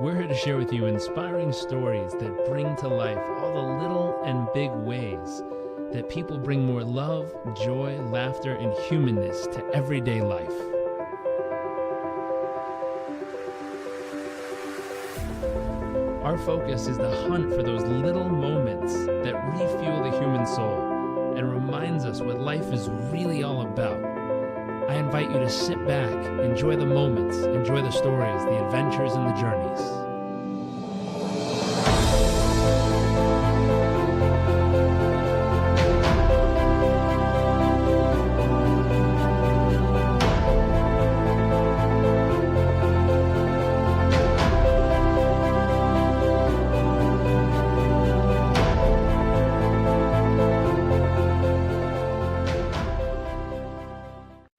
We're here to share with you inspiring stories that bring to life all the little and big ways that people bring more love, joy, laughter, and humanness to everyday life. Our focus is the hunt for those little moments that refuel the human soul and reminds us what life is really all about. I invite you to sit back, enjoy the moments, enjoy the stories, the adventures, and the journeys.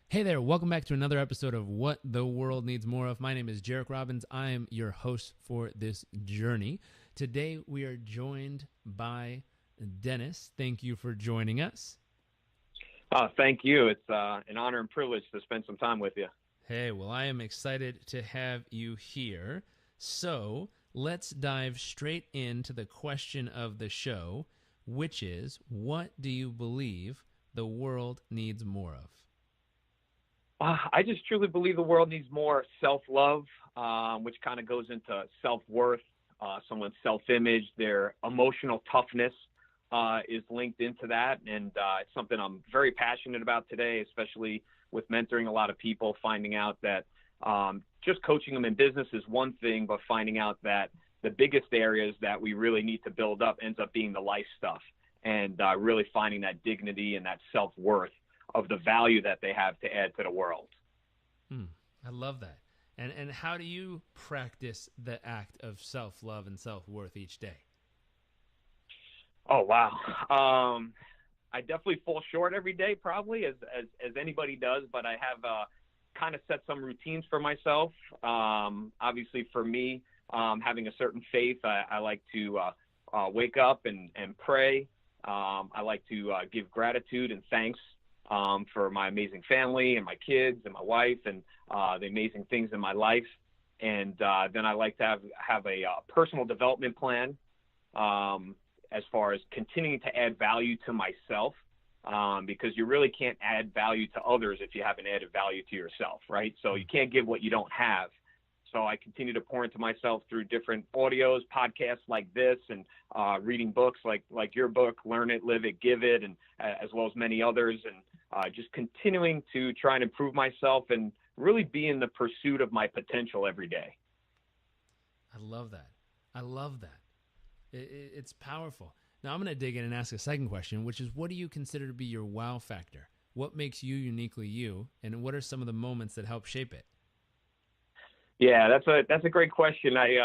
Hey there, welcome back to another episode of What the World Needs More Of. My name is Jarek Robbins. I am your host for this journey. Today we are joined by Dennis. Thank you for joining us. Thank you. It's an honor and privilege to spend some time with you. Hey, well, I am excited to have you here. So let's dive straight into the question of the show, which is, what do you believe the world needs more of? I just truly believe the world needs more self-love, which kind of goes into self-worth, someone's self-image, their emotional toughness is linked into that. And it's something I'm very passionate about today, especially with mentoring a lot of people, finding out that just coaching them in business is one thing, but finding out that the biggest areas that we really need to build up ends up being the life stuff, and really finding that dignity and that self-worth of the value that they have to add to the world. I love that. And how do you practice the act of self-love and self-worth each day? Oh, wow. I definitely fall short every day, probably, as anybody does, but I have kind of set some routines for myself. Obviously, for me, having a certain faith, I like to wake up and pray. I like to give gratitude and thanks for my amazing family and my kids and my wife and the amazing things in my life. And then I like to have a personal development plan as far as continuing to add value to myself, because you really can't add value to others if you haven't added value to yourself, right? So you can't give what you don't have. So I continue to pour into myself through different audios, podcasts like this, and reading books like your book, Learn It, Live It, Give It, and as well as many others, and just continuing to try and improve myself and really be in the pursuit of my potential every day. I love that. I love that. It's powerful. Now I'm going to dig in and ask a second question, which is, what do you consider to be your wow factor? What makes you uniquely you, and what are some of the moments that help shape it? Yeah, that's a great question. I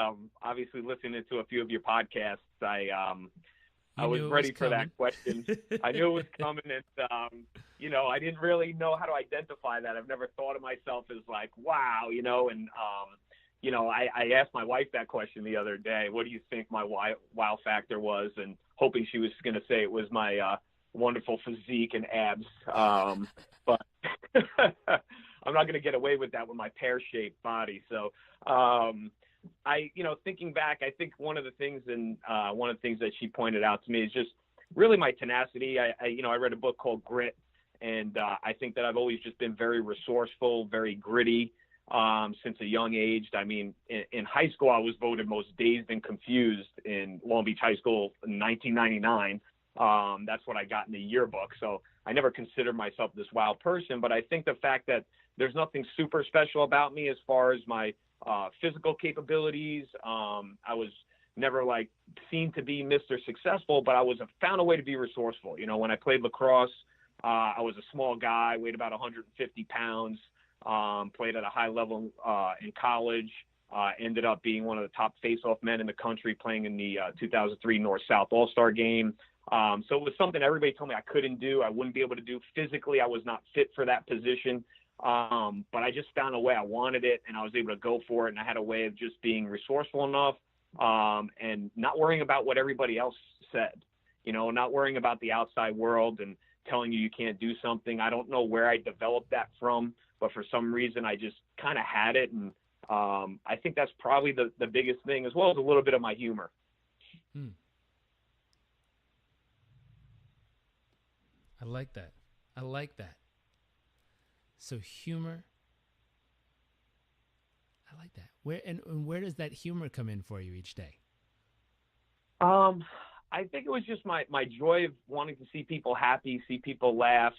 obviously listened to a few of your podcasts. I was ready for that question. I knew it was coming, and I didn't really know how to identify that. I've never thought of myself as like, wow, and I asked my wife that question the other day. What do you think my wow factor was? And hoping she was going to say it was my wonderful physique and abs, but I'm not going to get away with that with my pear-shaped body. So, thinking back, I think one of the things that she pointed out to me is just really my tenacity. I read a book called Grit, and I think that I've always just been very resourceful, very gritty since a young age. I mean, in high school, I was voted most dazed and confused in Long Beach High School in 1999. That's what I got in the yearbook. So I never considered myself this wild person, but I think the fact that there's nothing super special about me as far as my physical capabilities. I was never seen to be Mr. Successful, but I found a way to be resourceful. When I played lacrosse, I was a small guy, weighed about 150 pounds, played at a high level in college, ended up being one of the top faceoff men in the country, playing in the 2003 North-South All-Star game. So it was something everybody told me I couldn't do. I wouldn't be able to do physically. I was not fit for that position. But I just found a way. I wanted it, and I was able to go for it. And I had a way of just being resourceful enough, and not worrying about what everybody else said, not worrying about the outside world and telling you can't do something. I don't know where I developed that from, but for some reason I just kind of had it. And I think that's probably the biggest thing, as well as a little bit of my humor. Hmm. I like that. I like that. So humor. I like that. Where does that humor come in for you each day? I think it was just my joy of wanting to see people happy, see people laugh.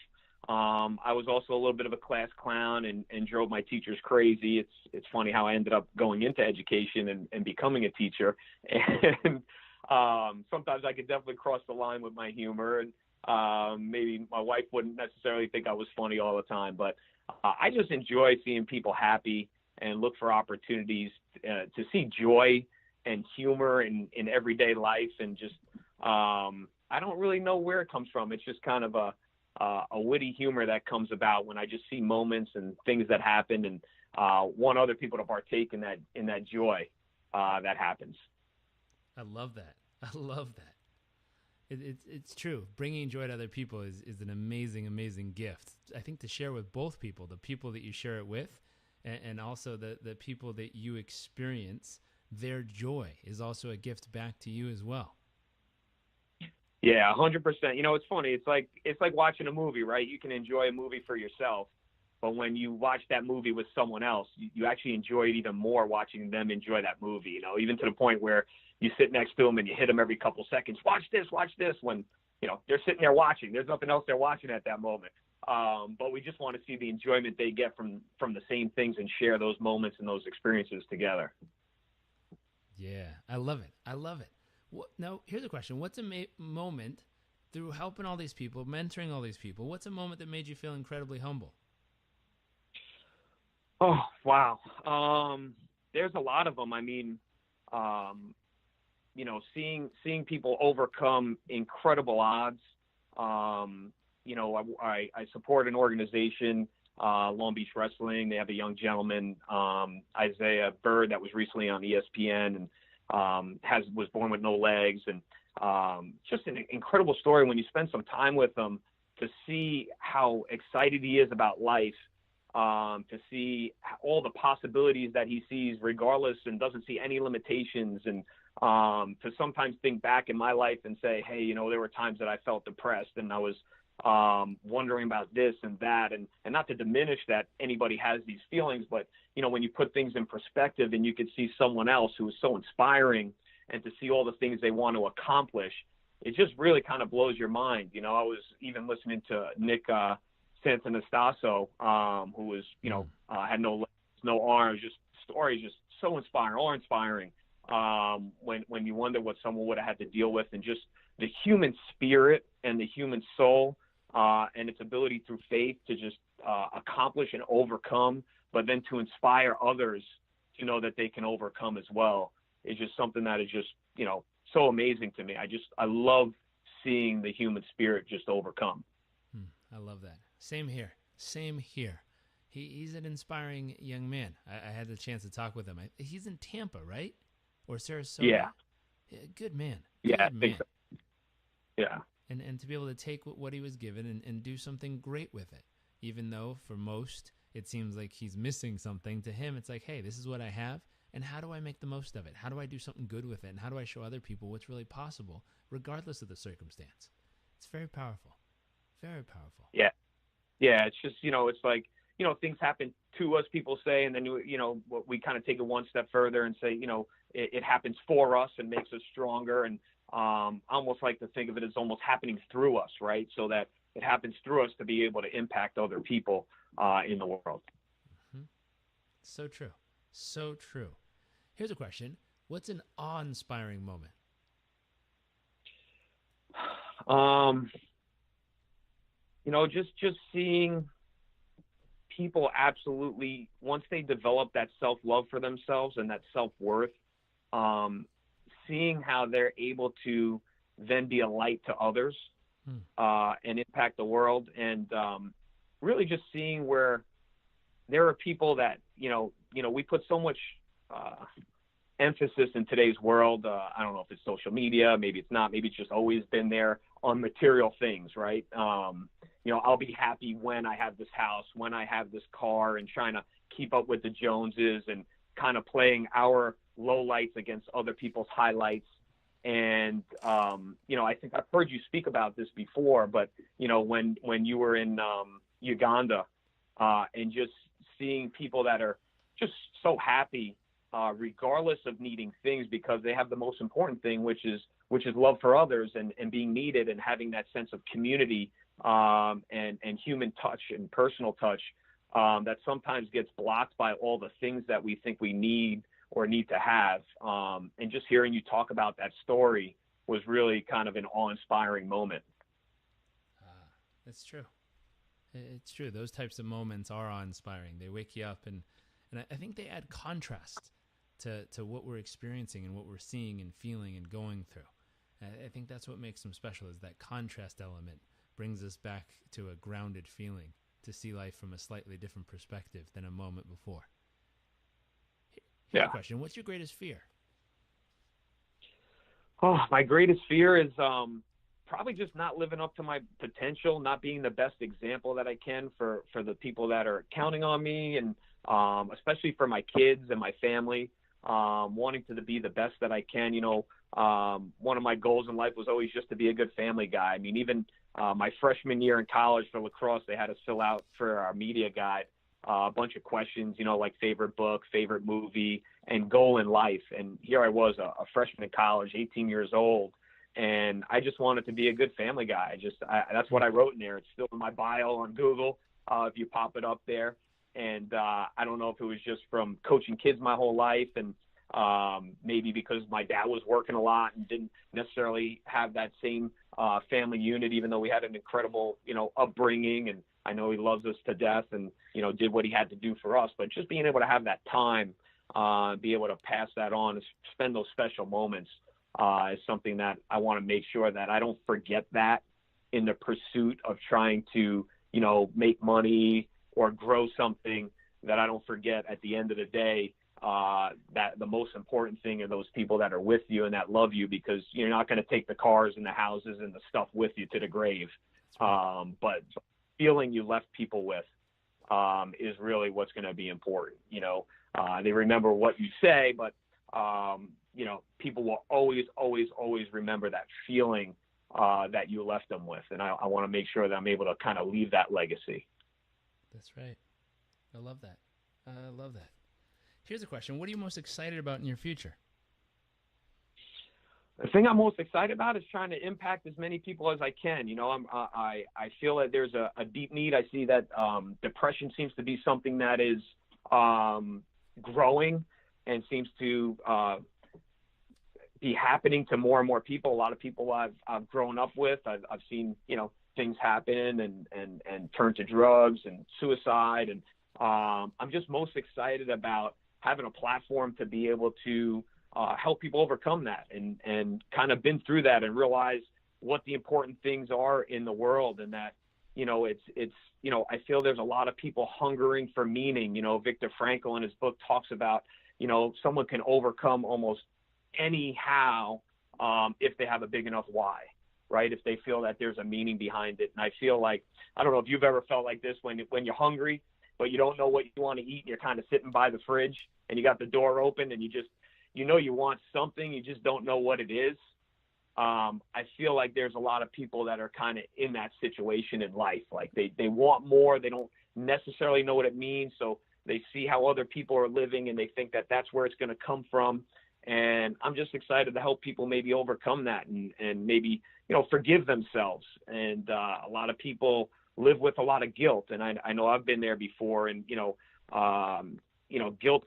I was also a little bit of a class clown and drove my teachers crazy. It's funny how I ended up going into education and becoming a teacher. And sometimes I could definitely cross the line with my humor, and maybe my wife wouldn't necessarily think I was funny all the time. But I just enjoy seeing people happy and look for opportunities to see joy and humor in everyday life. And just I don't really know where it comes from. It's just kind of a witty humor that comes about when I just see moments and things that happen, and want other people to partake in that joy that happens. I love that. I love that. It's true. Bringing joy to other people is an amazing, amazing gift. I think to share with both people, the people that you share it with, and also the people that you experience their joy, is also a gift back to you as well. Yeah, 100%. It's funny. It's like watching a movie, right? You can enjoy a movie for yourself, but when you watch that movie with someone else, you actually enjoy it even more watching them enjoy that movie. Even to the point where you sit next to them and you hit them every couple seconds. Watch this. When they're sitting there watching. There's nothing else they're watching at that moment. But we just want to see the enjoyment they get from the same things and share those moments and those experiences together. Yeah, I love it. I love it. Now, here's a question. What's a moment through helping all these people, mentoring all these people, what's a moment that made you feel incredibly humble? Oh, wow. There's a lot of them. I mean, seeing people overcome incredible odds. I support an organization, Long Beach Wrestling. They have a young gentleman, Isaiah Bird, that was recently on ESPN, and was born with no legs, and just an incredible story when you spend some time with him, to see how excited he is about life, to see all the possibilities that he sees regardless, and doesn't see any limitations, and to sometimes think back in my life and say, hey, there were times that I felt depressed and I was wondering about this and that, and not to diminish that anybody has these feelings, but when you put things in perspective and you could see someone else who is so inspiring, and to see all the things they want to accomplish, it just really kind of blows your mind. I was even listening to Nick Santanastasso, who was had no legs, no arms, just stories just so inspiring, awe-inspiring, when you wonder what someone would have had to deal with, and just the human spirit and the human soul, and its ability through faith to just accomplish and overcome, but then to inspire others to know that they can overcome as well, is just something that is just, so amazing to me. I love seeing the human spirit just overcome. I love that. Same here. He's an inspiring young man. I had the chance to talk with him. He's in Tampa, right? Or Sarasota? Yeah. Good man. Yeah, I think so. Yeah. And to be able to take what he was given and do something great with it, even though for most it seems like he's missing something, to him it's like, hey, this is what I have, and how do I make the most of it? How do I do something good with it? And how do I show other people what's really possible, regardless of the circumstance? It's very powerful. Very powerful. Yeah. Yeah, it's just, it's like, things happen to us, people say, and then, we kind of take it one step further and say, it happens for us and makes us stronger. And I almost like to think of it as almost happening through us, right? So that it happens through us to be able to impact other people in the world. Mm-hmm. So true. So true. Here's a question. What's an awe-inspiring moment? Just seeing people absolutely, once they develop that self-love for themselves and that self-worth, seeing how they're able to then be a light to others and impact the world, and really just seeing where there are people that, we put so much emphasis in today's world. I don't know if it's social media, maybe it's not, maybe it's just always been there, on material things, right? I'll be happy when I have this house, when I have this car, and trying to keep up with the Joneses, and kind of playing our lowlights against other people's highlights. And, I think I've heard you speak about this before, but, when you were in Uganda, and just seeing people that are just so happy, regardless of needing things, because they have the most important thing, which is love for others and being needed and having that sense of community, and human touch and personal touch, that sometimes gets blocked by all the things that we think we need or need to have. And just hearing you talk about that story was really kind of an awe-inspiring moment. That's true. It's true. Those types of moments are awe-inspiring. They wake you up, and I think they add contrast to what we're experiencing and what we're seeing and feeling and going through. I think that's what makes them special, is that contrast element brings us back to a grounded feeling, to see life from a slightly different perspective than a moment before. Here's a question. What's your greatest fear? Oh, my greatest fear is probably just not living up to my potential, not being the best example that I can for the people that are counting on me, and especially for my kids and my family, wanting to be the best that I can. One of my goals in life was always just to be a good family guy. I mean, even my freshman year in college for lacrosse, they had us fill out for our media guide a bunch of questions, like favorite book, favorite movie, and goal in life. And here I was, a freshman in college, 18 years old, and I just wanted to be a good family guy. That's what I wrote in there. It's still in my bio on Google, if you pop it up there. And I don't know if it was just from coaching kids my whole life, and maybe because my dad was working a lot and didn't necessarily have that same family unit, even though we had an incredible, upbringing, and I know he loves us to death and, did what he had to do for us. But just being able to have that time, be able to pass that on, spend those special moments, is something that I want to make sure that I don't forget that in the pursuit of trying to, make money or grow something, that I don't forget at the end of the day, that the most important thing are those people that are with you and that love you, because you're not going to take the cars and the houses and the stuff with you to the grave. But feeling you left people with, is really what's going to be important. They remember what you say, but, people will always, always, always remember that feeling, that you left them with. And I want to make sure that I'm able to kind of leave that legacy. That's right. I love that. Here's a question. What are you most excited about in your future? The thing I'm most excited about is trying to impact as many people as I can. I feel that there's a deep need. I see that depression seems to be something that is growing and seems to be happening to more and more people. A lot of people I've grown up with, I've seen, things happen and turn to drugs and suicide. And I'm just most excited about having a platform to be able to help people overcome that and kind of been through that and realize what the important things are in the world. And that, it's I feel there's a lot of people hungering for meaning. Viktor Frankl in his book talks about, someone can overcome almost anyhow, if they have a big enough why, right? If they feel that there's a meaning behind it. And I feel like, I don't know if you've ever felt like this when you're hungry, but you don't know what you want to eat, and you're kind of sitting by the fridge and you got the door open and you just, you want something, you just don't know what it is. I feel like there's a lot of people that are kind of in that situation in life. Like they want more. They don't necessarily know what it means. So they see how other people are living and they think that that's where it's going to come from. And I'm just excited to help people maybe overcome that and maybe, forgive themselves. And a lot of people live with a lot of guilt. And I know I've been there before. And, guilt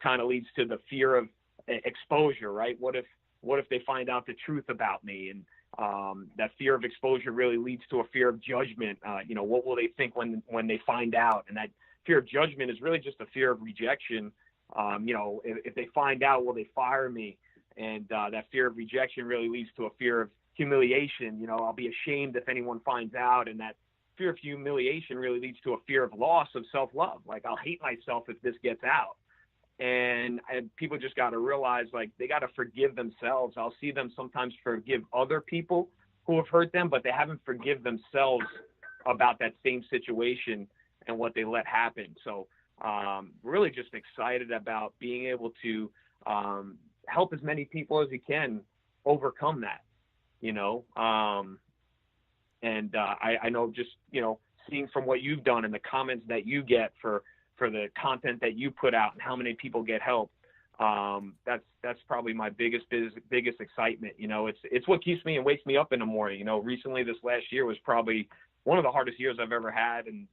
kind of leads to the fear of exposure, right? What if they find out the truth about me? And that fear of exposure really leads to a fear of judgment. What will they think when they find out? And that fear of judgment is really just a fear of rejection. If they find out, will they fire me? And that fear of rejection really leads to a fear of humiliation. I'll be ashamed if anyone finds out. And that fear of humiliation really leads to a fear of loss of self-love. Like, I'll hate myself if this gets out. And people just got to realize, like, they got to forgive themselves. I'll see them sometimes forgive other people who have hurt them, but they haven't forgive themselves about that same situation and what they let happen. So really just excited about being able to help as many people as we can overcome that, you know. I know just, you know, seeing from what you've done and the comments that you get for the content that you put out and how many people get help. That's probably my biggest excitement. You know, it's what keeps me and wakes me up in the morning. You know, recently this last year was probably one of the hardest years I've ever had. And,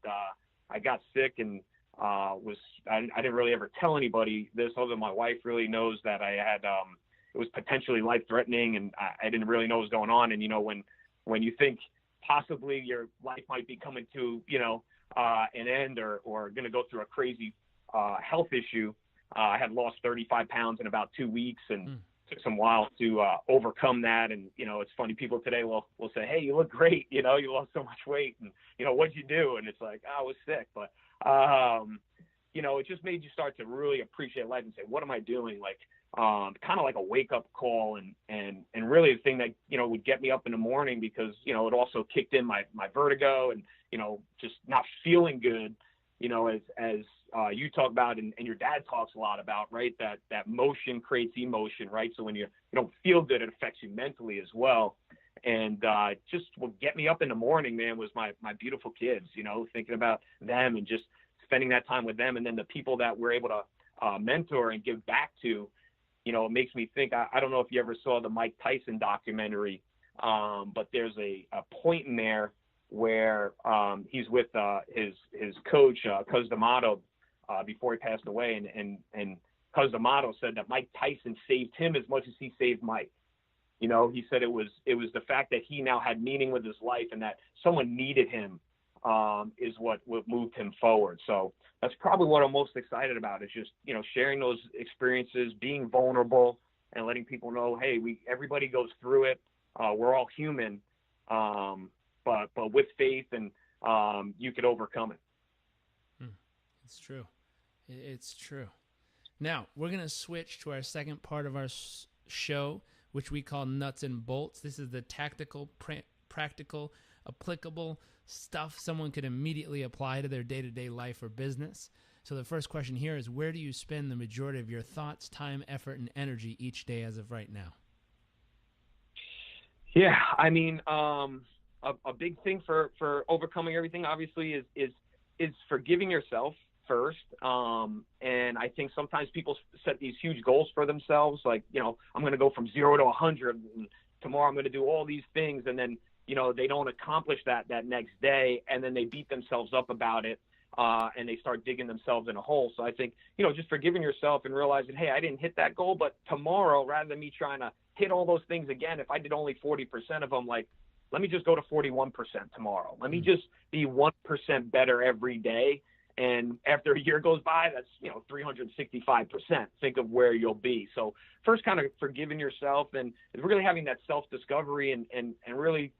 I got sick and, I didn't really ever tell anybody this, other than my wife really knows that I had, it was potentially life threatening, and I didn't really know what was going on. And, you know, when you think possibly your life might be coming to, you know, an end or going to go through a crazy, health issue, I had lost 35 pounds in about 2 weeks and took some while to overcome that. And, you know, it's funny, people today will say, hey, you look great. You know, you lost so much weight and, you know, what'd you do? And it's like, I was sick. But, you know, it just made you start to really appreciate life and say, what am I doing? Like, kind of like a wake up call and really the thing that, you know, would get me up in the morning, because, you know, it also kicked in my vertigo and, you know, just not feeling good, you know, as you talk about and your dad talks a lot about, right? That motion creates emotion, right? So when you don't feel good, it affects you mentally as well. And just what get me up in the morning, man, was my beautiful kids, you know, thinking about them and just spending that time with them. And then the people that we're able to mentor and give back to, you know, it makes me think, I don't know if you ever saw the Mike Tyson documentary, but there's a point in there where he's with his coach, Cus D'Amato, before he passed away. And Cus D'Amato said that Mike Tyson saved him as much as he saved Mike. You know, he said it was the fact that he now had meaning with his life and that someone needed him is what moved him forward. So that's probably what I'm most excited about, is just, you know, sharing those experiences, being vulnerable and letting people know, hey, everybody goes through it. We're all human. But with faith and you could overcome it. It's true. It's true. Now, we're going to switch to our second part of our show, which we call Nuts and Bolts. This is the tactical, practical, applicable stuff someone could immediately apply to their day-to-day life or business. So the first question here is, where do you spend the majority of your thoughts, time, effort, and energy each day as of right now? Yeah, I mean, a big thing for overcoming everything, obviously, is forgiving yourself first. And I think sometimes people set these huge goals for themselves, like, you know, I'm going to go from 0 to 100, and tomorrow I'm going to do all these things, and then, you know, they don't accomplish that next day, and then they beat themselves up about it, and they start digging themselves in a hole. So I think, you know, just forgiving yourself and realizing, hey, I didn't hit that goal, but tomorrow, rather than me trying to hit all those things again, if I did only 40% of them, like, let me just go to 41% tomorrow. Let me just be 1% better every day. And after a year goes by, that's, you know, 365%. Think of where you'll be. So first, kind of forgiving yourself and really having that self-discovery and really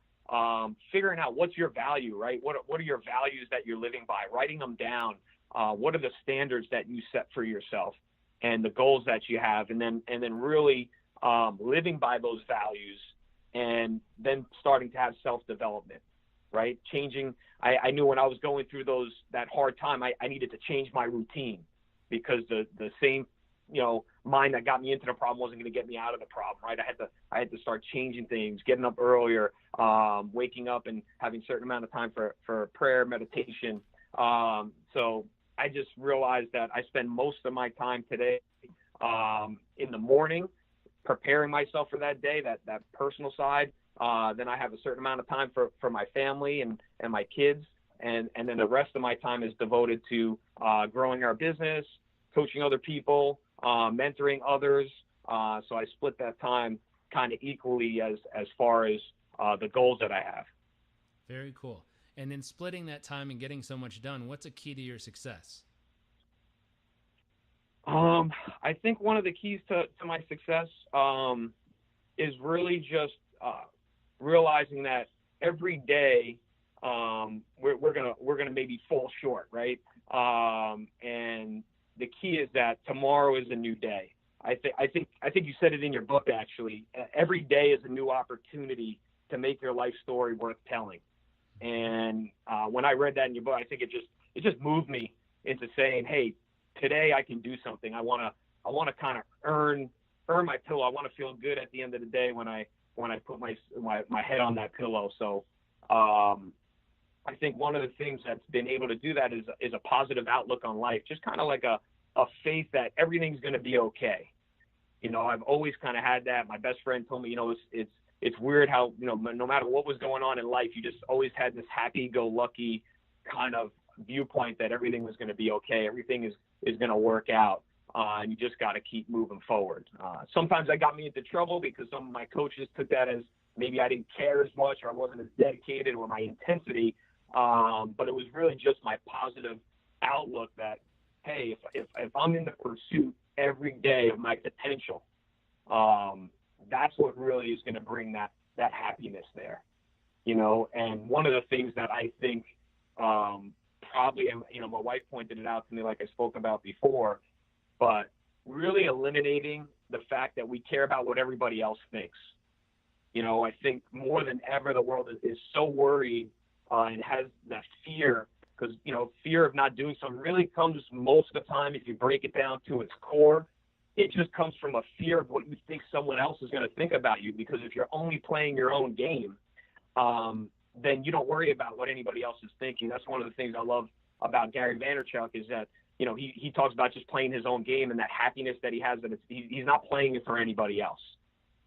figuring out what's your value, right? What are your values that you're living by? Writing them down. What are the standards that you set for yourself and the goals that you have? And then really living by those values, and then starting to have self-development, right? Changing. I knew when I was going through that hard time, I needed to change my routine, because the same, you know, mind that got me into the problem wasn't going to get me out of the problem, right? I had to start changing things, getting up earlier, waking up and having a certain amount of time for prayer, meditation. So I just realized that I spend most of my time today in the morning preparing myself for that day, that personal side. Then I have a certain amount of time for my family and my kids. And then the rest of my time is devoted to growing our business, coaching other people, mentoring others. So I split that time kind of equally as far as the goals that I have. Very cool. And in splitting that time and getting so much done, what's a key to your success? I think one of the keys to my success is really just realizing that every day we're gonna maybe fall short, right? And the key is that tomorrow is a new day. I think you said it in your book, actually. Every day is a new opportunity to make your life story worth telling. And when I read that in your book, I think it just moved me into saying, hey, today I can do something. I want to kind of earn my pillow. I want to feel good at the end of the day when I put my head on that pillow. So I think one of the things that's been able to do that is a positive outlook on life, just kind of like a faith that everything's going to be okay. You know, I've always kind of had that. My best friend told me, you know, it's weird how, you know, no matter what was going on in life, you just always had this happy-go-lucky kind of viewpoint that everything was going to be okay. Everything is going to work out. And you just got to keep moving forward. Sometimes that got me into trouble because some of my coaches took that as maybe I didn't care as much or I wasn't as dedicated or my intensity. But it was really just my positive outlook that, hey, if I'm in the pursuit every day of my potential, that's what really is going to bring that happiness there, you know. And one of the things that I think probably, you know, my wife pointed it out to me like I spoke about before, but really eliminating the fact that we care about what everybody else thinks. You know, I think more than ever the world is so worried and has that fear, because, you know, fear of not doing something really comes most of the time, if you break it down to its core, it just comes from a fear of what you think someone else is going to think about you. Because if you're only playing your own game, then you don't worry about what anybody else is thinking. That's one of the things I love about Gary Vaynerchuk is that, you know, he talks about just playing his own game and that happiness that he has, that he's not playing it for anybody else.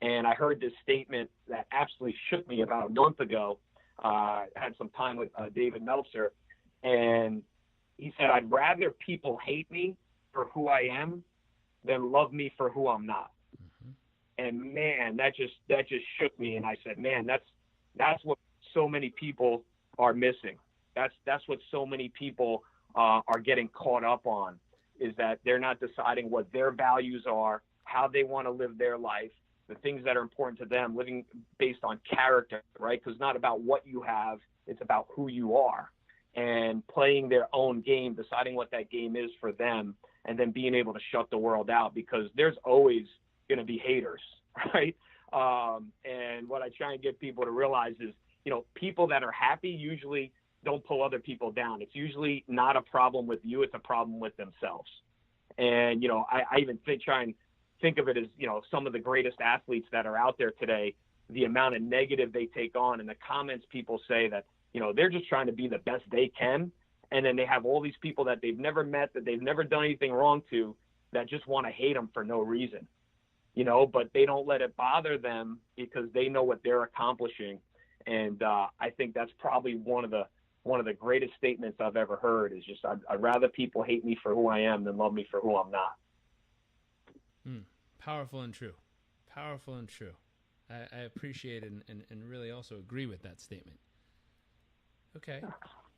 And I heard this statement that absolutely shook me about a month ago. I had some time with David Meltzer, and he said, I'd rather people hate me for who I am than love me for who I'm not. Mm-hmm. And man, that just shook me. And I said, man, that's what so many people are missing. That's what so many people are getting caught up on, is that they're not deciding what their values are, how they want to live their life, the things that are important to them, living based on character, right? Because it's not about what you have, it's about who you are, and playing their own game, deciding what that game is for them, and then being able to shut the world out, because there's always going to be haters, right? And what I try and get people to realize is, you know, people that are happy usually don't pull other people down. It's usually not a problem with you, it's a problem with themselves. And, you know, I even try and think of it as, you know, some of the greatest athletes that are out there today, the amount of negative they take on and the comments people say that, you know, they're just trying to be the best they can. And then they have all these people that they've never met, that they've never done anything wrong to, that just want to hate them for no reason, you know, but they don't let it bother them because they know what they're accomplishing. And I think that's probably one of the greatest statements I've ever heard, is just, I'd rather people hate me for who I am than love me for who I'm not. Powerful and true. Powerful and true. I appreciate it and really also agree with that statement. Okay.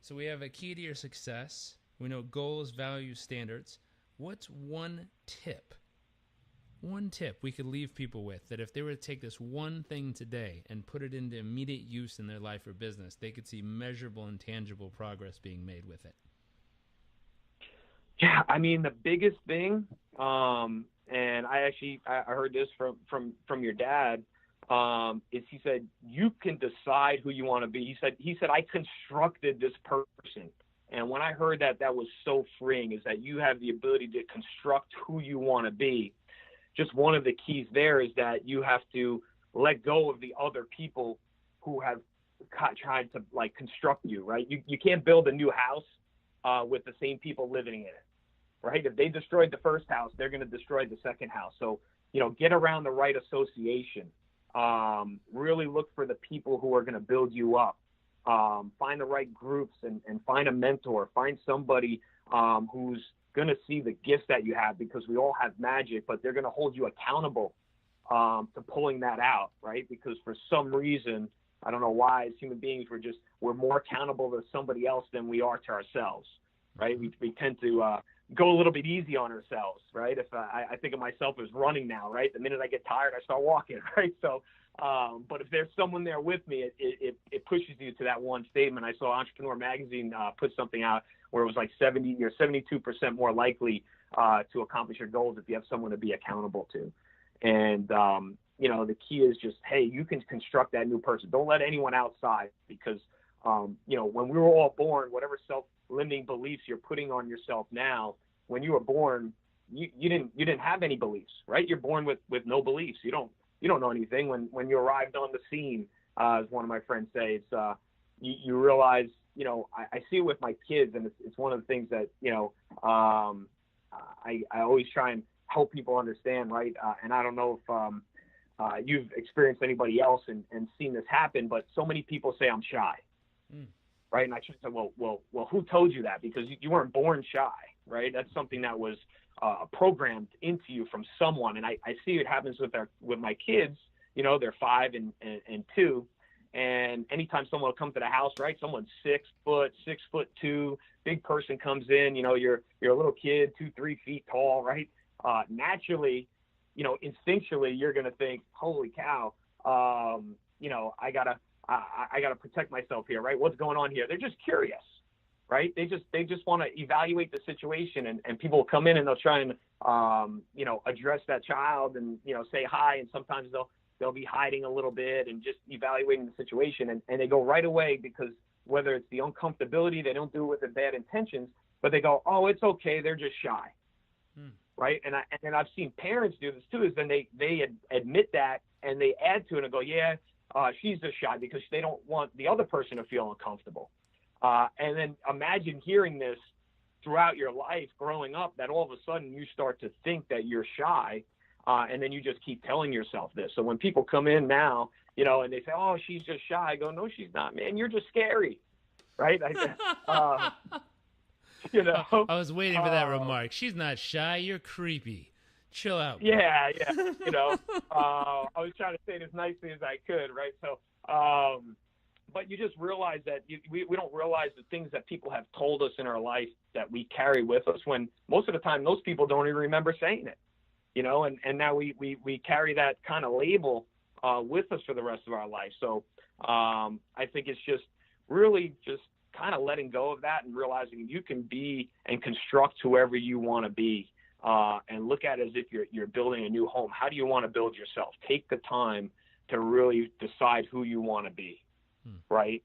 So we have a key to your success. We know goals, values, standards. What's one tip we could leave people with, that if they were to take this one thing today and put it into immediate use in their life or business, they could see measurable and tangible progress being made with it? Yeah, I mean, the biggest thing, and I heard this from your dad, is he said, you can decide who you want to be. He said, I constructed this person. And when I heard that, that was so freeing, is that you have the ability to construct who you want to be. Just one of the keys there is that you have to let go of the other people who have tried to like construct you, right? You can't build a new house with the same people living in it, right? If they destroyed the first house, they're going to destroy the second house. So, you know, get around the right association. Really look for the people who are going to build you up. Find the right groups and find a mentor. Find somebody who's going to see the gifts that you have, because we all have magic, but they're going to hold you accountable to pulling that out, right? Because for some reason, I don't know why, as human beings, we're more accountable to somebody else than we are to ourselves, right? We tend to go a little bit easy on ourselves, right? If I think of myself as running now, right? The minute I get tired, I start walking, right? So, but if there's someone there with me, it pushes you to that one statement. I saw Entrepreneur Magazine put something out where it was like you're 72% more likely to accomplish your goals if you have someone to be accountable to. And, you know, the key is just, hey, you can construct that new person. Don't let anyone outside, because, you know, when we were all born, whatever limiting beliefs you're putting on yourself now. When you were born, you didn't have any beliefs, right? You're born with no beliefs. You don't know anything. When you arrived on the scene, as one of my friends say, it's you realize, I see it with my kids, and it's one of the things that I always try and help people understand, right? And I don't know if you've experienced anybody else and seen this happen, but so many people say I'm shy, right? And I should say, well, who told you that? Because you weren't born shy, right? That's something that was programmed into you from someone. And I see it happens with my kids. They're 5 and 2. And anytime someone comes to the house, right, someone's 6 foot, 6'2", big person comes in, you're a little kid, 2-3 feet tall, right? Naturally, instinctually, you're going to think, holy cow, I gotta protect myself here, right? What's going on here? They're just curious, right? They just want to evaluate the situation, and people will come in and they'll try and, address that child and, say hi. And sometimes they'll be hiding a little bit and just evaluating the situation. And they go right away, because whether it's the uncomfortability, they don't do it with the bad intentions, but they go, oh, it's okay, they're just shy. Right. And I've seen parents do this too, is then they admit that and they add to it and go, yeah, she's just shy, because they don't want the other person to feel uncomfortable. And then imagine hearing this throughout your life growing up, that all of a sudden you start to think that you're shy. And then you just keep telling yourself this. So when people come in now, and they say, oh, she's just shy, I go, no, she's not, man. You're just scary. Right. I was waiting for that remark. She's not shy. You're creepy. Chill out. Bro. Yeah. I was trying to say it as nicely as I could. Right. So, but you just realize that we don't realize the things that people have told us in our life that we carry with us, when most of the time those people don't even remember saying it. And now we carry that kind of label with us for the rest of our life. So I think it's just really just kind of letting go of that and realizing you can be and construct whoever you want to be, and look at it as if you're building a new home. How do you want to build yourself? Take the time to really decide who you want to be, right?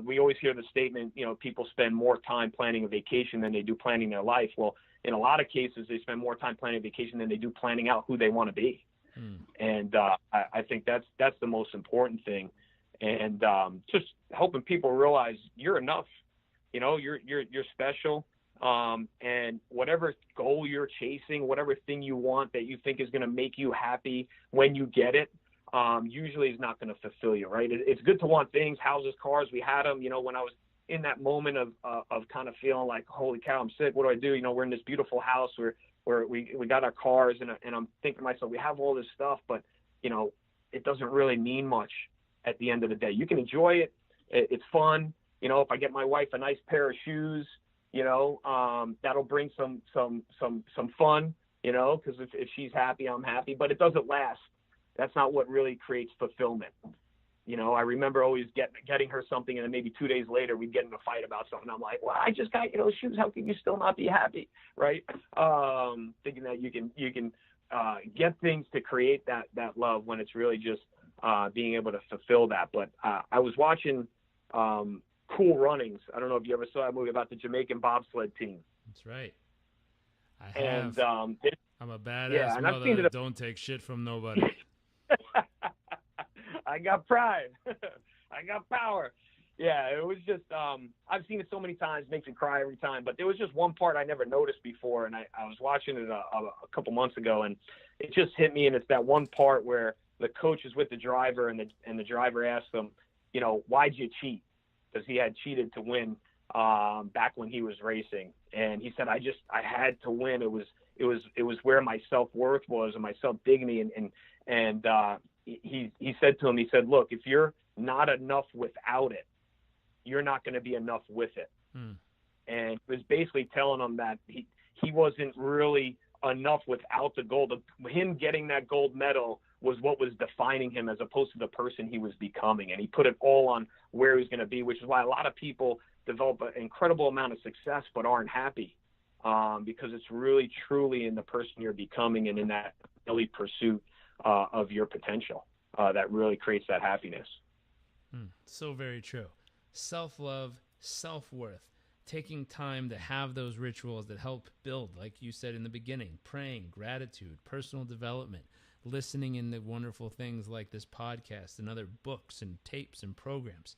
We always hear the statement, people spend more time planning a vacation than they do planning their life. Well, in a lot of cases, they spend more time planning a vacation than they do planning out who they want to be. And I think that's the most important thing. And just helping people realize you're enough, you're special. And whatever goal you're chasing, whatever thing you want that you think is going to make you happy when you get it, usually is not going to fulfill you, right? It's good to want things, houses, cars. We had them, when I was in that moment of kind of feeling like, holy cow, I'm sick. What do I do? We're in this beautiful house where we got our cars, and I'm thinking to myself, we have all this stuff, but it doesn't really mean much at the end of the day. You can enjoy it. It's fun. If I get my wife a nice pair of shoes, that'll bring some fun, because if she's happy, I'm happy, but it doesn't last. That's not what really creates fulfillment. I remember always getting her something, and then maybe 2 days later we'd get in a fight about something. I'm like, well, I just got shoes. How can you still not be happy, right? Thinking that you can get things to create that love when it's really just being able to fulfill that. But I was watching Cool Runnings. I don't know if you ever saw that movie about the Jamaican bobsled team. That's right. I have. And, I'm a badass mother that don't take shit from nobody. I got pride. I got power. Yeah, it was just, I've seen it so many times, makes me cry every time, but there was just one part I never noticed before, and I was watching it a couple months ago, and it just hit me, and it's that one part where the coach is with the driver, and the driver asks him, why'd you cheat? Because he had cheated to win back when he was racing, and he said, I had to win. It was where my self-worth was and my self-dignity, and he said to him, he said, look, if you're not enough without it, you're not going to be enough with it. And it was basically telling him that he wasn't really enough without the gold. Him getting that gold medal was what was defining him, as opposed to the person he was becoming. And he put it all on where he was going to be, which is why a lot of people develop an incredible amount of success but aren't happy, because it's really truly in the person you're becoming and in that daily pursuit of your potential that really creates that happiness. So very true. Self-love, self-worth. taking time to have those rituals that help build, like you said in the beginning, praying, gratitude, personal development, listening into wonderful things like this podcast and other books and tapes and programs.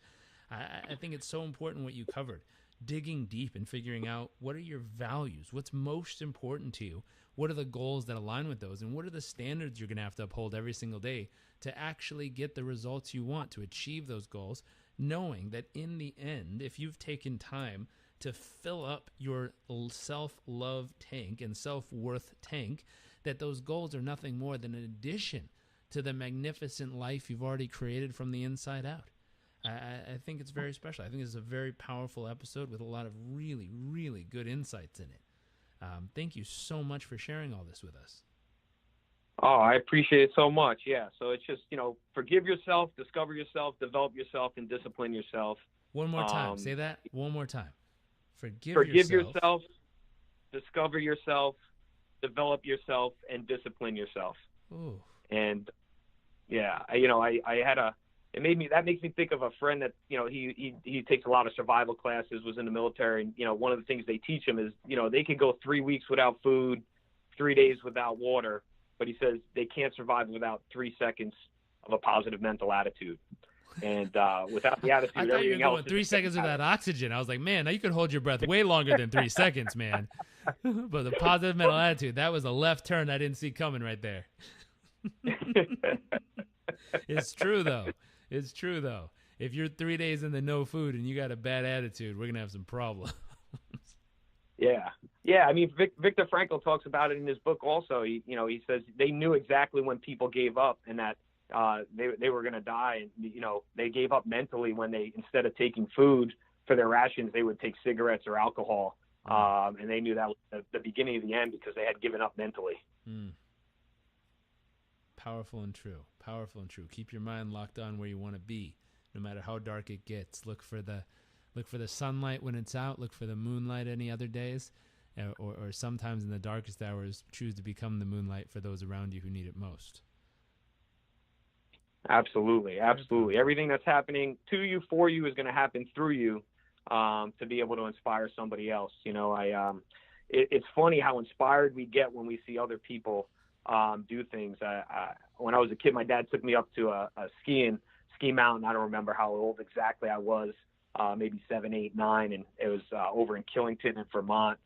I think it's so important what you covered. Digging deep and figuring out what are your values, what's most important to you, what are the goals that align with those, and what are the standards you're going to have to uphold every single day to actually get the results you want, to achieve those goals, knowing that in the end, if you've taken time to fill up your self-love tank and self-worth tank, that those goals are nothing more than an addition to the magnificent life you've already created from the inside out. I think it's very special. I think it's a very powerful episode with a lot of really, really good insights in it. Thank you so much for sharing all this with us. Oh, I appreciate it so much. Yeah. So it's just, forgive yourself, discover yourself, develop yourself, and discipline yourself. One more time. Say that one more time. Forgive yourself, discover yourself, develop yourself, and discipline yourself. Ooh. And yeah, that makes me think of a friend that, he takes a lot of survival classes, was in the military. And, one of the things they teach him is, they could go 3 weeks without food, 3 days without water, but he says they can't survive without 3 seconds of a positive mental attitude. And without the attitude, I thought you were going 3 seconds without oxygen. I was like, man, now you could hold your breath way longer than 3 seconds, man. But the positive mental attitude, that was a left turn I didn't see coming right there. It's true, though. It's true, though. If you're 3 days in the no food and you got a bad attitude, we're going to have some problems. Yeah. Yeah. I mean, Viktor Frankl talks about it in his book also. He says they knew exactly when people gave up and that they were going to die. And, they gave up mentally when they, instead of taking food for their rations, they would take cigarettes or alcohol. And they knew that was the beginning of the end because they had given up mentally. Mm. Powerful and true. Powerful and true. Keep your mind locked on where you want to be, no matter how dark it gets. Look for the sunlight when it's out. Look for the moonlight any other days, or sometimes in the darkest hours, choose to become the moonlight for those around you who need it most. Absolutely, absolutely. Everything that's happening to you, for you, is going to happen through you, to be able to inspire somebody else. It's funny how inspired we get when we see other people do things. When I was a kid, my dad took me up to a ski mountain. I don't remember how old exactly I was, maybe 7, 8, 9, and it was over in Killington in Vermont,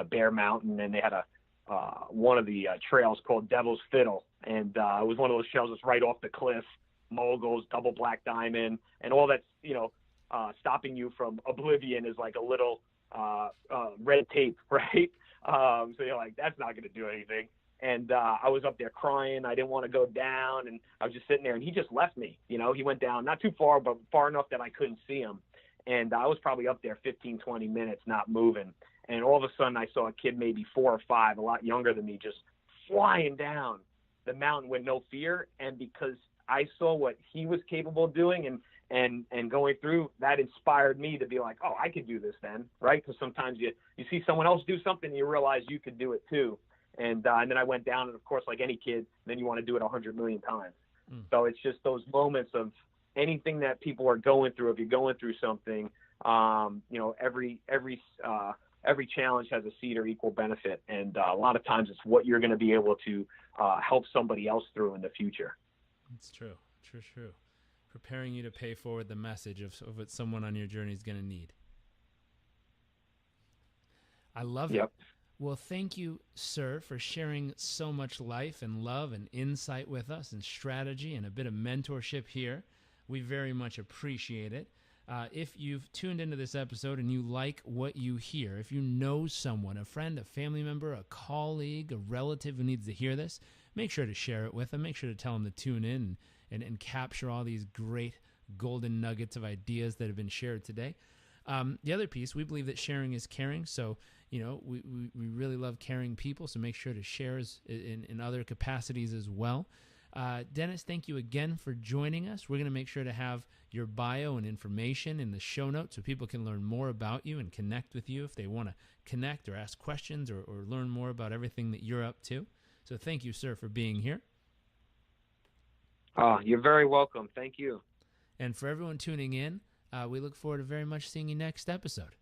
Bear Mountain, and they had one of the trails called Devil's Fiddle, and it was one of those trails that's right off the cliff, moguls, double black diamond, and all that's stopping you from oblivion is like a little red tape, right? So you're like, that's not going to do anything. And I was up there crying. I didn't want to go down, and I was just sitting there, and he just left me. He went down, not too far, but far enough that I couldn't see him. And I was probably up there 15, 20 minutes not moving. And all of a sudden I saw a kid maybe 4 or 5, a lot younger than me, just flying down the mountain with no fear. And because I saw what he was capable of doing and going through, that inspired me to be like, oh, I could do this then, right? Because sometimes you see someone else do something and you realize you could do it too. And then I went down, and of course, like any kid, then you want to do it 100 million times. So it's just those moments of anything that people are going through. If you're going through something, every challenge has a seed or equal benefit, and a lot of times it's what you're going to be able to help somebody else through in the future. It's true. Preparing you to pay forward the message of what someone on your journey is going to need. I love it. Well, thank you, sir, for sharing so much life and love and insight with us and strategy and a bit of mentorship here. We very much appreciate it. If you've tuned into this episode and you like what you hear, if you know someone, a friend, a family member, a colleague, a relative who needs to hear this, make sure to share it with them. Make sure to tell them to tune in and capture all these great golden nuggets of ideas that have been shared today. The other piece, we believe that sharing is caring. So, we really love caring people. So make sure to share in other capacities as well. Dennis, thank you again for joining us. We're going to make sure to have your bio and information in the show notes so people can learn more about you and connect with you if they want to connect or ask questions or learn more about everything that you're up to. So thank you, sir, for being here. You're very welcome. Thank you. And for everyone tuning in, we look forward to very much seeing you next episode.